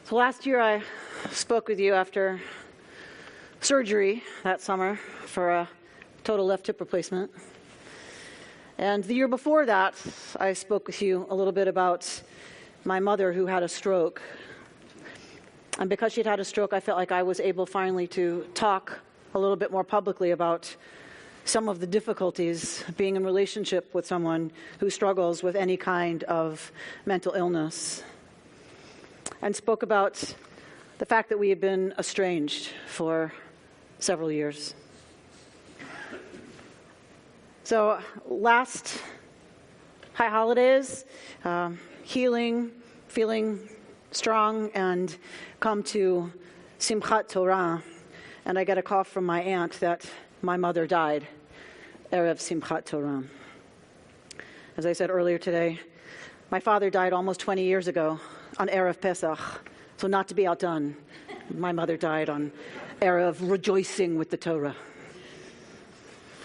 So last year I spoke with you after surgery that summer for a total left hip replacement. And the year before that, I spoke with you a little bit about my mother who had a stroke. And because she'd had a stroke, I felt like I was able finally to talk a little bit more publicly about some of the difficulties being in relationship with someone who struggles with any kind of mental illness. And spoke about the fact that we had been estranged for several years. So last high holidays, healing, feeling strong, and come to Simchat Torah, and I get a call from my aunt that my mother died, Erev Simchat Torah. As I said earlier today, my father died almost 20 years ago on Erev Pesach, so not to be outdone, my mother died on Erev rejoicing with the Torah.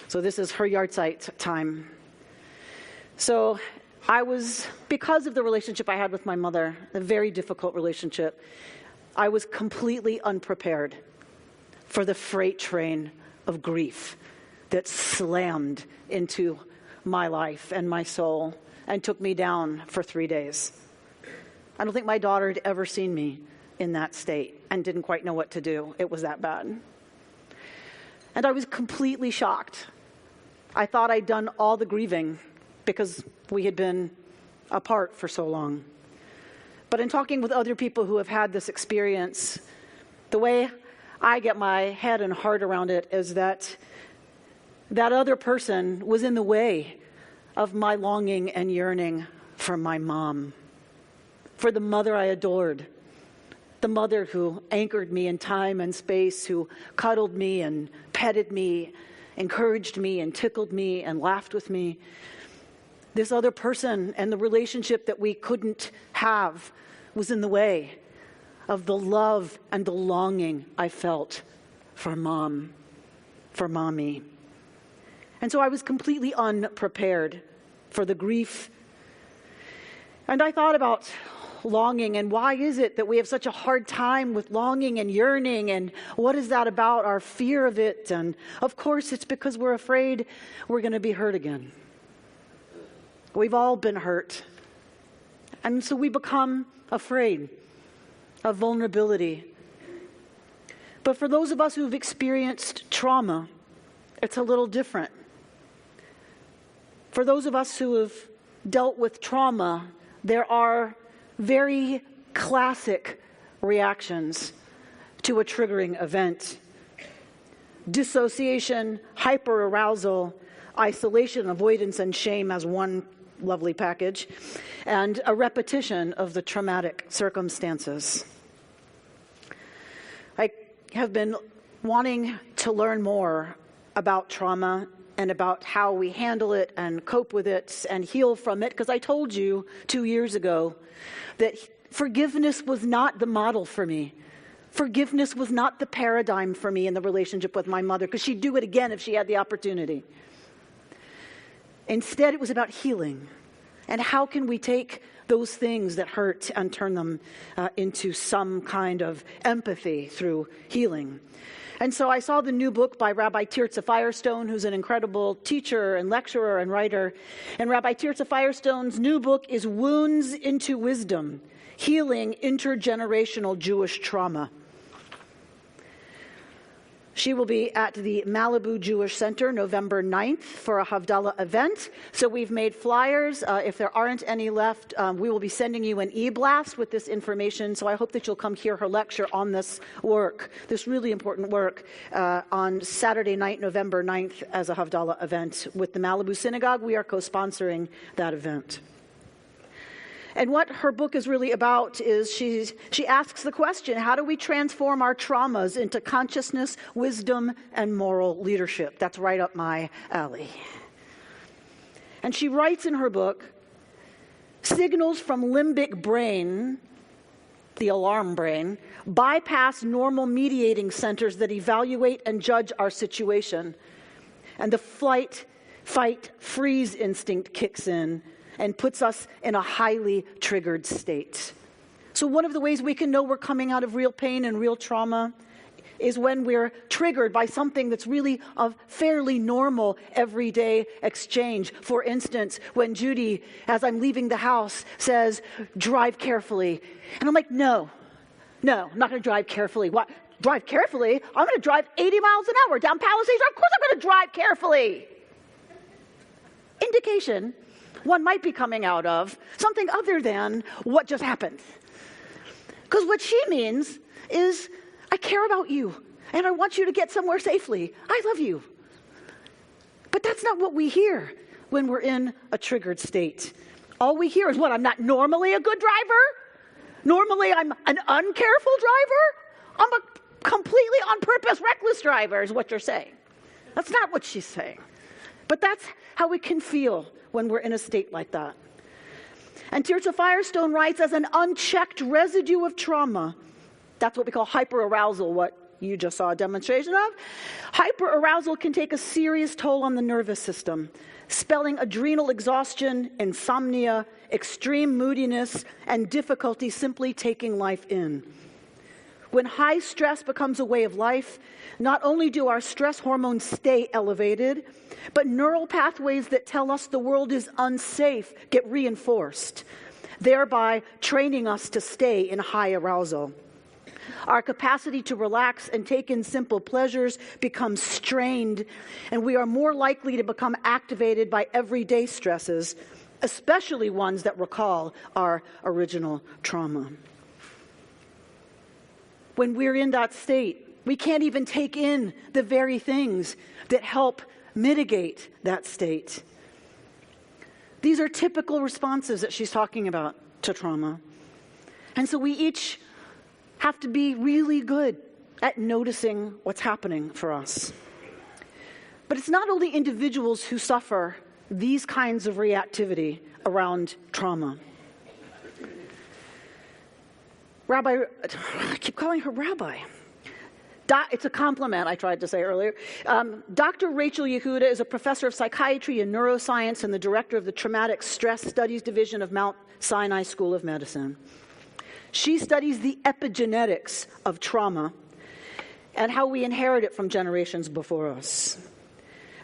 So this is her yahrzeit time. So I was, because of the relationship I had with my mother, a very difficult relationship, I was completely unprepared for the freight train of grief that slammed into my life and my soul and took me down for 3 days. I don't think my daughter had ever seen me in that state and didn't quite know what to do. It was that bad. And I was completely shocked. I thought I'd done all the grieving because we had been apart for so long. But in talking with other people who have had this experience, the way I get my head and heart around it is that that other person was in the way of my longing and yearning for my mom, for the mother I adored, the mother who anchored me in time and space, who cuddled me and petted me, encouraged me and tickled me and laughed with me. This other person and the relationship that we couldn't have was in the way of the love and the longing I felt for mom, for mommy. And so I was completely unprepared for the grief. And I thought about longing and why is it that we have such a hard time with longing and yearning, and what is that about, our fear of it? And of course it's because we're afraid we're going to be hurt again. We've all been hurt. And so we become afraid of vulnerability. But for those of us who've experienced trauma, it's a little different. For those of us who have dealt with trauma, there are very classic reactions to a triggering event. Dissociation, hyperarousal, isolation, avoidance, and shame as one lovely package, and a repetition of the traumatic circumstances. I have been wanting to learn more about trauma and about how we handle it and cope with it and heal from it, because I told you 2 years ago that forgiveness was not the model for me. Forgiveness was not the paradigm for me in the relationship with my mother, because she'd do it again if she had the opportunity. Instead, it was about healing. And how can we take those things that hurt and turn them into some kind of empathy through healing? And so I saw the new book by Rabbi Tirza Firestone, who's an incredible teacher and lecturer and writer. And Rabbi Tirza Firestone's new book is Wounds into Wisdom, Healing Intergenerational Jewish Trauma. She will be at the Malibu Jewish Center November 9th for a Havdalah event. So we've made flyers. If there aren't any left, we will be sending you an e-blast with this information. So I hope that you'll come hear her lecture on this work, this really important work, on Saturday night, November 9th, as a Havdalah event with the Malibu Synagogue. We are co-sponsoring that event. And what her book is really about is she asks the question, how do we transform our traumas into consciousness, wisdom, and moral leadership? That's right up my alley. And she writes in her book, signals from limbic brain, the alarm brain, bypass normal mediating centers that evaluate and judge our situation. And the flight, fight, freeze instinct kicks in and puts us in a highly triggered state. So one of the ways we can know we're coming out of real pain and real trauma is when we're triggered by something that's really a fairly normal everyday exchange. For instance, when Judy, as I'm leaving the house, says, drive carefully. And I'm like, no, I'm not going to drive carefully. What? Drive carefully? I'm going to drive 80 miles an hour down Palisades. Of course I'm going to drive carefully. Indication one might be coming out of something other than what just happened. Because what she means is, I care about you, and I want you to get somewhere safely. I love you. But that's not what we hear when we're in a triggered state. All we hear is, what, I'm not normally a good driver? Normally I'm an uncareful driver? I'm a completely on purpose reckless driver is what you're saying. That's not what she's saying. But that's how we can feel when we're in a state like that. And Tirza Firestone writes, as an unchecked residue of trauma, that's what we call hyperarousal, what you just saw a demonstration of. Hyperarousal can take a serious toll on the nervous system, spelling adrenal exhaustion, insomnia, extreme moodiness, and difficulty simply taking life in. When high stress becomes a way of life, not only do our stress hormones stay elevated, but neural pathways that tell us the world is unsafe get reinforced, thereby training us to stay in high arousal. Our capacity to relax and take in simple pleasures becomes strained, and we are more likely to become activated by everyday stresses, especially ones that recall our original trauma. When we're in that state, we can't even take in the very things that help mitigate that state. These are typical responses that she's talking about to trauma. And so we each have to be really good at noticing what's happening for us. But it's not only individuals who suffer these kinds of reactivity around trauma. Rabbi, I keep calling her Rabbi. It's a compliment, I tried to say earlier. Dr. Rachel Yehuda is a professor of psychiatry and neuroscience and the director of the Traumatic Stress Studies Division of Mount Sinai School of Medicine. She studies the epigenetics of trauma and how we inherit it from generations before us.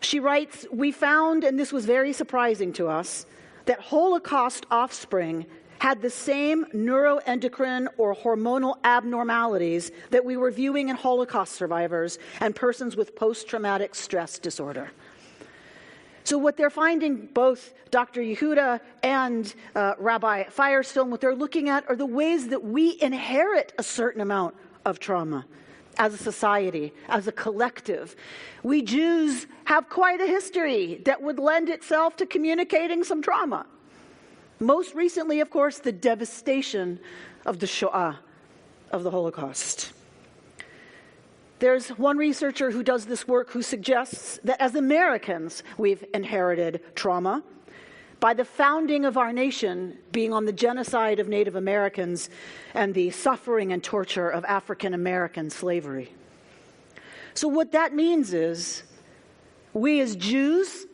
She writes, we found, and this was very surprising to us, that Holocaust offspring had the same neuroendocrine or hormonal abnormalities that we were viewing in Holocaust survivors and persons with post-traumatic stress disorder. So what they're finding, both Dr. Yehuda and Rabbi Firestone, what they're looking at are the ways that we inherit a certain amount of trauma as a society, as a collective. We Jews have quite a history that would lend itself to communicating some trauma. Most recently, of course, the devastation of the Shoah, of the Holocaust. There's one researcher who does this work who suggests that as Americans, we've inherited trauma by the founding of our nation being on the genocide of Native Americans and the suffering and torture of African American slavery. So what that means is we as Jews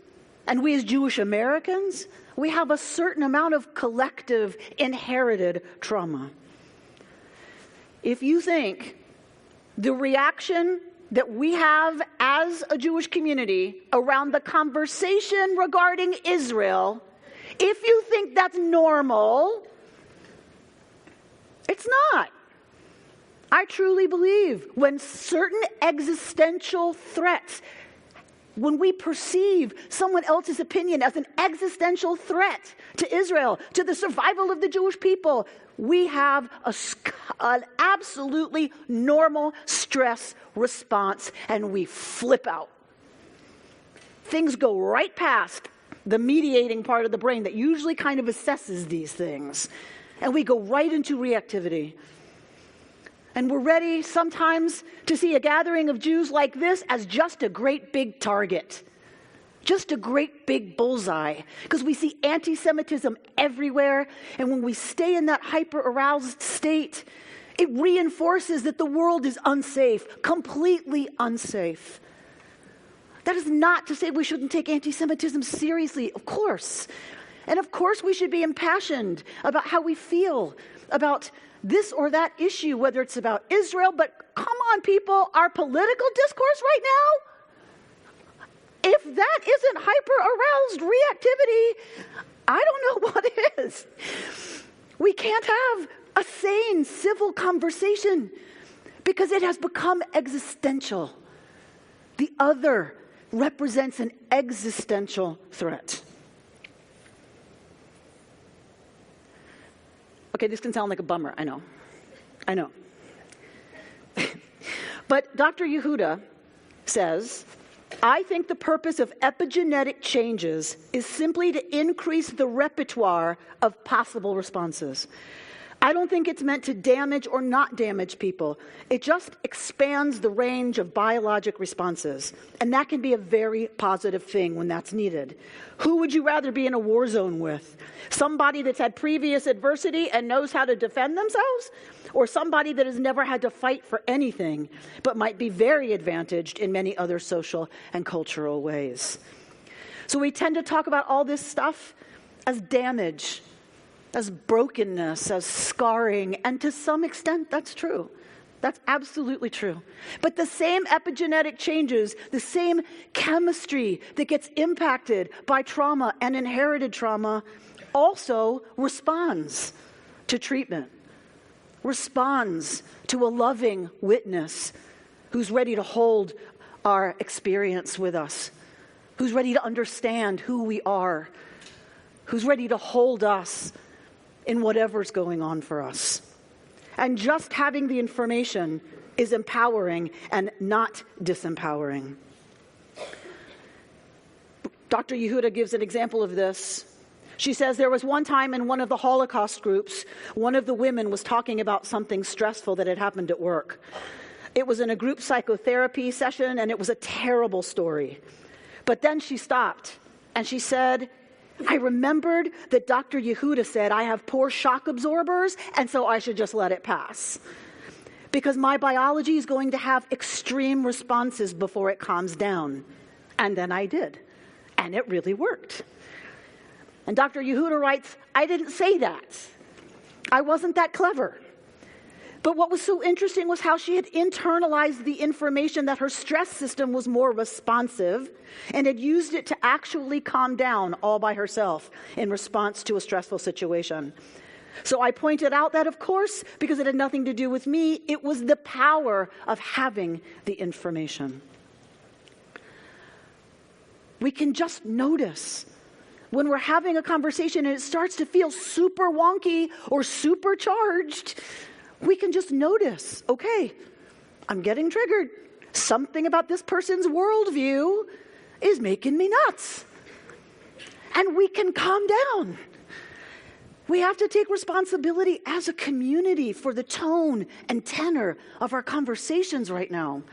and we as Jewish Americans, we have a certain amount of collective inherited trauma. If you think the reaction that we have as a Jewish community around the conversation regarding Israel, if you think that's normal, it's not. I truly believe when certain existential threats, when we perceive someone else's opinion as an existential threat to Israel, to the survival of the Jewish people, we have an absolutely normal stress response and we flip out. Things go right past the mediating part of the brain that usually kind of assesses these things. And we go right into reactivity. And we're ready sometimes to see a gathering of Jews like this as just a great big target. Just a great big bullseye. Because we see anti-Semitism everywhere. And when we stay in that hyper-aroused state, it reinforces that the world is unsafe, completely unsafe. That is not to say we shouldn't take anti-Semitism seriously, of course. And of course we should be impassioned about how we feel about this or that issue, whether it's about Israel, but come on, people, our political discourse right now, if that isn't hyper-aroused reactivity, I don't know what is. We can't have a sane civil conversation because it has become existential. The other represents an existential threat. Okay, this can sound like a bummer, I know. But Dr. Yehuda says, I think the purpose of epigenetic changes is simply to increase the repertoire of possible responses. I don't think it's meant to damage or not damage people. It just expands the range of biologic responses. And that can be a very positive thing when that's needed. Who would you rather be in a war zone with? Somebody that's had previous adversity and knows how to defend themselves? Or somebody that has never had to fight for anything, but might be very advantaged in many other social and cultural ways? So we tend to talk about all this stuff as damage, as brokenness, as scarring, and to some extent, that's true. That's absolutely true. But the same epigenetic changes, the same chemistry that gets impacted by trauma and inherited trauma also responds to treatment, responds to a loving witness who's ready to hold our experience with us, who's ready to understand who we are, who's ready to hold us in whatever's going on for us. And just having the information is empowering and not disempowering. Dr. Yehuda gives an example of this. She says there was one time in one of the Holocaust groups, one of the women was talking about something stressful that had happened at work. It was in a group psychotherapy session, and it was a terrible story. But then she stopped, and she said, I remembered that Dr. Yehuda said I have poor shock absorbers, and so I should just let it pass. Because my biology is going to have extreme responses before it calms down. And then I did. And it really worked. And Dr. Yehuda writes, I didn't say that. I wasn't that clever. But what was so interesting was how she had internalized the information that her stress system was more responsive and had used it to actually calm down all by herself in response to a stressful situation. So I pointed out that, of course, because it had nothing to do with me, it was the power of having the information. We can just notice when we're having a conversation and it starts to feel super wonky or super charged. We can just notice, okay, I'm getting triggered. Something about this person's worldview is making me nuts. And we can calm down. We have to take responsibility as a community for the tone and tenor of our conversations right now.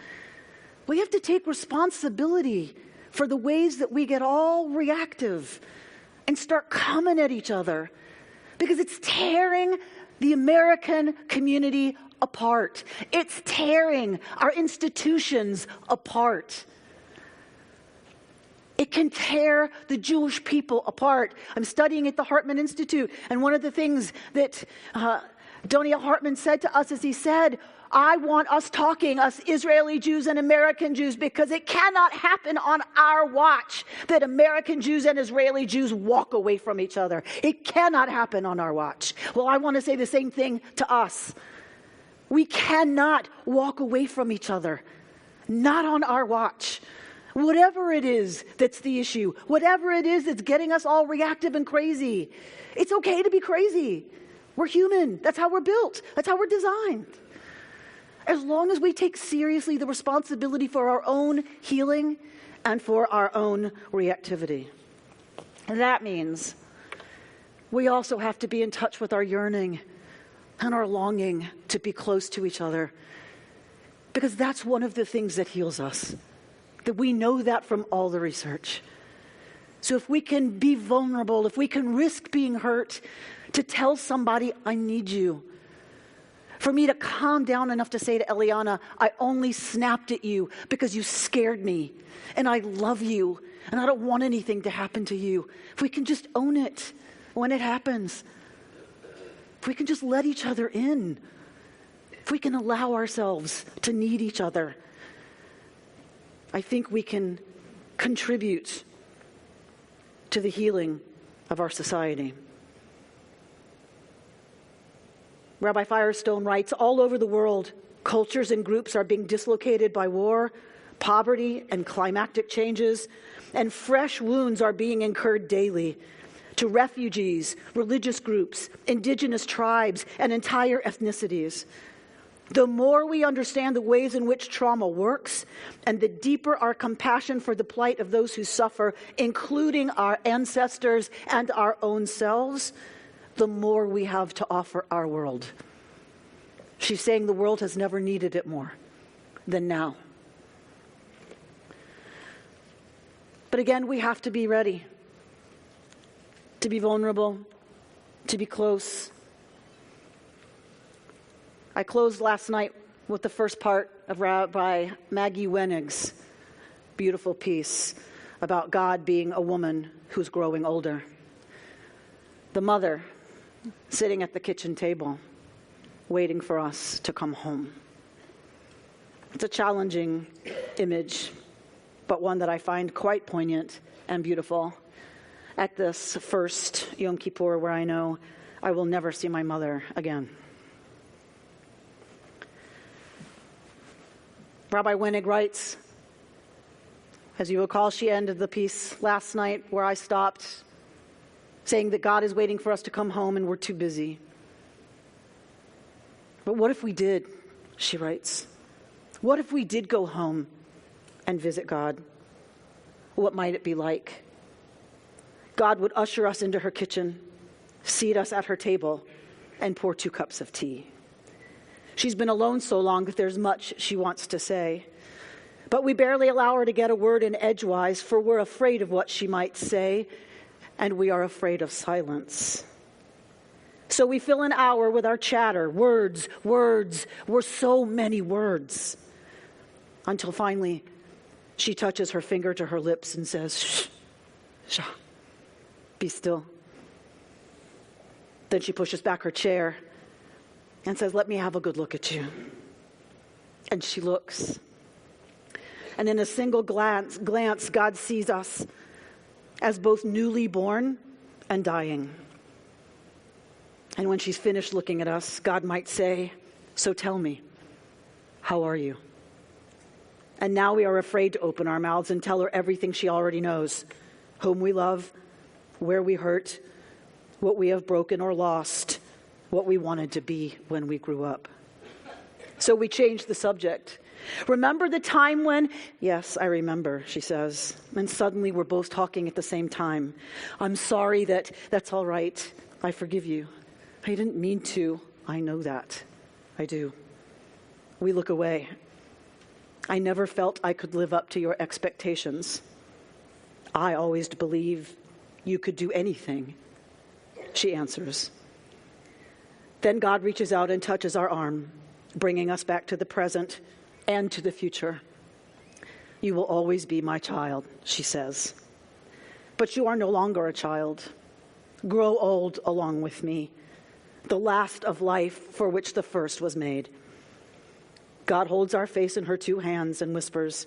We have to take responsibility for the ways that we get all reactive and start coming at each other, because it's tearing the American community apart. It's tearing our institutions apart. It can tear the Jewish people apart. I'm studying at the Hartman Institute, and one of the things that Doniel Hartman said to us is he said, I want us talking, us Israeli Jews and American Jews, because it cannot happen on our watch that American Jews and Israeli Jews walk away from each other. It cannot happen on our watch. Well, I want to say the same thing to us. We cannot walk away from each other. Not on our watch. Whatever it is that's the issue, whatever it is that's getting us all reactive and crazy, it's okay to be crazy. We're human. That's how we're built. That's how we're designed. As long as we take seriously the responsibility for our own healing and for our own reactivity. And that means we also have to be in touch with our yearning and our longing to be close to each other. Because that's one of the things that heals us. That we know that from all the research. So if we can be vulnerable, if we can risk being hurt, to tell somebody, I need you. For me to calm down enough to say to Eliana, I only snapped at you because you scared me. And I love you. And I don't want anything to happen to you. If we can just own it when it happens. if we can just let each other in, if we can allow ourselves to need each other, I think we can contribute to the healing of our society. Rabbi Firestone writes, all over the world, cultures and groups are being dislocated by war, poverty, and climatic changes, and fresh wounds are being incurred daily to refugees, religious groups, indigenous tribes, and entire ethnicities. The more we understand the ways in which trauma works, and the deeper our compassion for the plight of those who suffer, including our ancestors and our own selves, the more we have to offer our world. She's saying the world has never needed it more than now. But again, we have to be ready to be vulnerable, to be close. I closed last night with the first part of Rabbi Maggie Wenig's beautiful piece about God being a woman who's growing older. The mother sitting at the kitchen table, waiting for us to come home. It's a challenging image, but one that I find quite poignant and beautiful at this first Yom Kippur, where I know I will never see my mother again. Rabbi Wenig writes, as you recall, she ended the piece last night where I stopped, saying that God is waiting for us to come home and we're too busy. But what if we did, she writes. What if we did go home and visit God? What might it be like? God would usher us into her kitchen, seat us at her table, and pour 2 cups of tea. She's been alone so long that there's much she wants to say. But we barely allow her to get a word in edgewise, for we're afraid of what she might say, and we are afraid of silence. So we fill an hour with our chatter, words, we're so many words, until finally she touches her finger to her lips and says, shh, shh, be still. Then she pushes back her chair and says, let me have a good look at you. And she looks. And in a single glance, God sees us as both newly born and dying. And when she's finished looking at us, God might say, so tell me, how are you? And now we are afraid to open our mouths and tell her everything she already knows, whom we love, where we hurt, what we have broken or lost, what we wanted to be when we grew up. So we changed the subject. Remember the time when? Yes, I remember, she says. And suddenly we're both talking at the same time. I'm sorry that's all right. I forgive you. I didn't mean to. I know that. I do. We look away. I never felt I could live up to your expectations. I always believed you could do anything, she answers. Then God reaches out and touches our arm, bringing us back to the present and to the future. You will always be my child, she says. But you are no longer a child. Grow old along with me, the last of life for which the first was made. God holds our face in her 2 hands and whispers,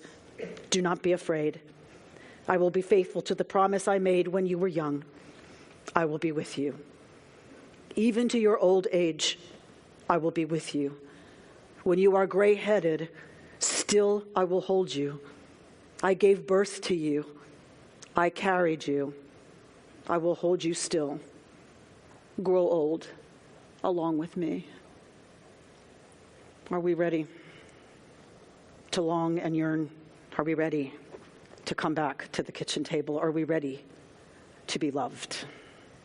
do not be afraid. I will be faithful to the promise I made when you were young. I will be with you. Even to your old age, I will be with you. When you are gray-headed, still I will hold you. I gave birth to you. I carried you. I will hold you still. Grow old along with me. Are we ready to long and yearn? Are we ready to come back to the kitchen table? Are we ready to be loved?